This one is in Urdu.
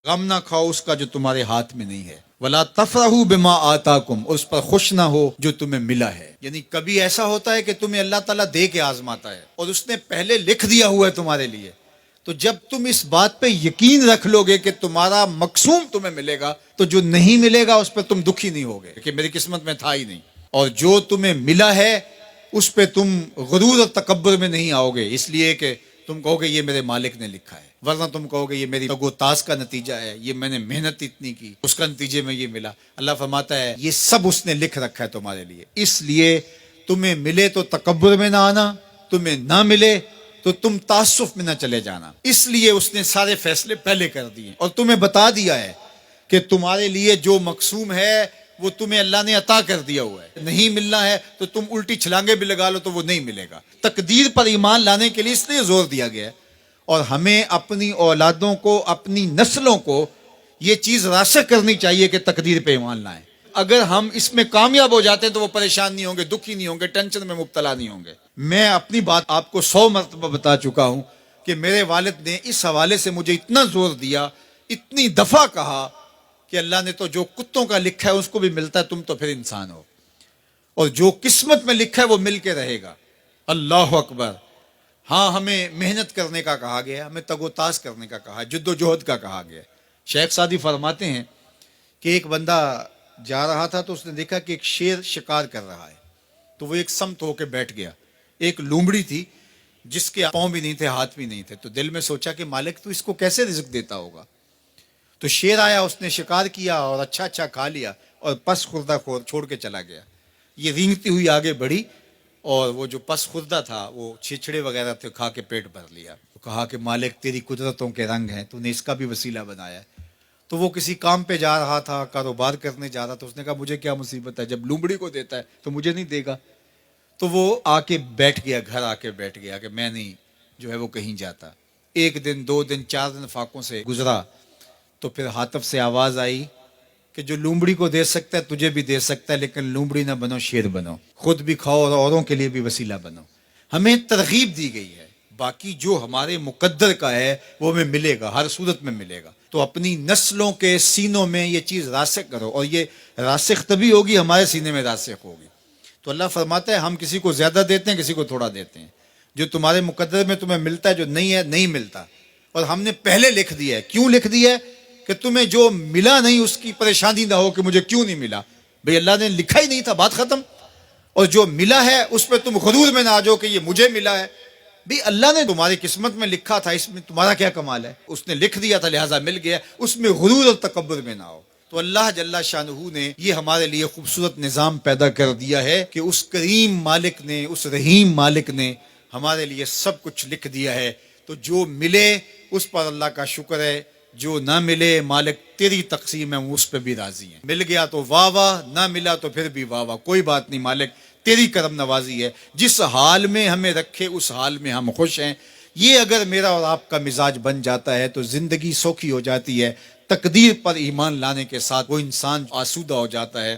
غم نہ کھاؤ اس کا جو تمہارے ہاتھ میں نہیں ہے، ولا تفرحوا بما آتاکم، اس پر خوش نہ ہو جو تمہیں ملا ہے۔ یعنی کبھی ایسا ہوتا ہے کہ تمہیں اللہ تعالیٰ دے کے آزماتا ہے اور اس نے پہلے لکھ دیا ہوا ہے تمہارے لیے، تو جب تم اس بات پہ یقین رکھ لو گے کہ تمہارا مقصوم تمہیں ملے گا، تو جو نہیں ملے گا اس پہ تم دکھی نہیں ہوگے کہ میری قسمت میں تھا ہی نہیں، اور جو تمہیں ملا ہے اس پہ تم غرور اور تکبر میں نہیں آؤ گے، اس لیے کہ تم کہو گے یہ میرے مالک نے لکھا ہے، ورنہ تم کہو گے یہ میری تگ و تاز کا نتیجہ ہے، یہ میں نے محنت اتنی کی اس کا نتیجے میں یہ ملا۔ اللہ فرماتا ہے یہ سب اس نے لکھ رکھا ہے تمہارے لیے، اس لیے تمہیں ملے تو تکبر میں نہ آنا، تمہیں نہ ملے تو تم تعصف میں نہ چلے جانا، اس لیے اس نے سارے فیصلے پہلے کر دیے اور تمہیں بتا دیا ہے کہ تمہارے لیے جو مقسوم ہے وہ تمہیں اللہ نے عطا کر دیا ہوا ہے، نہیں ملنا ہے تو تم الٹی چھلانگے بھی لگا لو تو وہ نہیں ملے گا۔ تقدیر پر ایمان لانے کے لیے اس لیے زور دیا گیا ہے، اور ہمیں اپنی اولادوں کو، اپنی نسلوں کو یہ چیز راسخ کرنی چاہیے کہ تقدیر پہ ایمان لائیں۔ اگر ہم اس میں کامیاب ہو جاتے ہیں تو وہ پریشان نہیں ہوں گے، دکھی نہیں ہوں گے، ٹینشن میں مبتلا نہیں ہوں گے۔ میں اپنی بات آپ کو 100 مرتبہ بتا چکا ہوں کہ میرے والد نے اس حوالے سے مجھے اتنا زور دیا، اتنی دفعہ کہا کہ اللہ نے تو جو کتوں کا لکھا ہے اس کو بھی ملتا ہے، تم تو پھر انسان ہو، اور جو قسمت میں لکھا ہے وہ مل کے رہے گا۔ اللہ اکبر۔ ہاں، ہمیں محنت کرنے کا کہا گیا، ہمیں تگ و تاز کرنے کا کہا، جد و جہد کا کہا گیا۔ شیخ سعدی فرماتے ہیں کہ ایک بندہ جا رہا تھا تو اس نے دیکھا کہ ایک شیر شکار کر رہا ہے، تو وہ ایک سمت ہو کے بیٹھ گیا۔ ایک لومڑی تھی جس کے پاؤں بھی نہیں تھے، ہاتھ بھی نہیں تھے، تو دل میں سوچا کہ مالک تو اس کو کیسے رزق دیتا ہوگا۔ تو شیر آیا، اس نے شکار کیا اور اچھا اچھا کھا لیا اور پس خوردہ چھوڑ کے چلا گیا۔ یہ رینگتی ہوئی آگے بڑھی اور وہ جو پس خوردہ تھا وہ چھچڑے وغیرہ تھے، کھا کے پیٹ بھر لیا۔ کہا کہ مالک تیری قدرتوں کے رنگ ہیں، تو نے اس کا بھی وسیلہ بنایا ہے۔ تو وہ کسی کام پہ جا رہا تھا، کاروبار کرنے جا رہا تھا، اس نے کہا مجھے کیا مصیبت ہے، جب لومڑی کو دیتا ہے تو مجھے نہیں دے گا۔ تو وہ آ کے بیٹھ گیا، گھر آ کے بیٹھ گیا کہ میں نہیں جو ہے وہ کہیں جاتا۔ ایک دن، 2 دن، 4 دن فاقوں سے گزرا، تو پھر ہاتف سے آواز آئی کہ جو لومڑی کو دے سکتا ہے تجھے بھی دے سکتا ہے، لیکن لومڑی نہ بنو، شیر بنو، خود بھی کھاؤ اور اوروں کے لیے بھی وسیلہ بنو۔ ہمیں ترغیب دی گئی ہے، باقی جو ہمارے مقدر کا ہے وہ ہمیں ملے گا، ہر صورت میں ملے گا۔ تو اپنی نسلوں کے سینوں میں یہ چیز راسخ کرو، اور یہ راسخ تبھی ہوگی ہمارے سینے میں راسخ ہوگی۔ تو اللہ فرماتا ہے ہم کسی کو زیادہ دیتے ہیں، کسی کو تھوڑا دیتے ہیں، جو تمہارے مقدر میں تمہیں ملتا ہے، جو نہیں ہے نہیں ملتا، اور ہم نے پہلے لکھ دیا ہے۔ کیوں لکھ دیا ہے؟ کہ تمہیں جو ملا نہیں اس کی پریشانی نہ ہو کہ مجھے کیوں نہیں ملا، بھئی اللہ نے لکھا ہی نہیں تھا، بات ختم۔ اور جو ملا ہے اس پہ تم غرور میں نہ آ جاؤ کہ یہ مجھے ملا ہے، بھی اللہ نے تمہاری قسمت میں لکھا تھا، اس میں تمہارا کیا کمال ہے، اس نے لکھ دیا تھا لہٰذا مل گیا، اس میں غرور اور تکبر میں نہ آؤ۔ تو اللہ جل شانہ نے یہ ہمارے لیے خوبصورت نظام پیدا کر دیا ہے کہ اس کریم مالک نے، اس رحیم مالک نے ہمارے لیے سب کچھ لکھ دیا ہے۔ تو جو ملے اس پر اللہ کا شکر ہے، جو نہ ملے مالک تیری تقسیم ہے، اس پہ بھی راضی ہیں۔ مل گیا تو واہ واہ، نہ ملا تو پھر بھی واہ واہ، کوئی بات نہیں، مالک تیری کرم نوازی ہے، جس حال میں ہمیں رکھے اس حال میں ہم خوش ہیں۔ یہ اگر میرا اور آپ کا مزاج بن جاتا ہے تو زندگی سوکھی ہو جاتی ہے۔ تقدیر پر ایمان لانے کے ساتھ وہ انسان آسودہ ہو جاتا ہے۔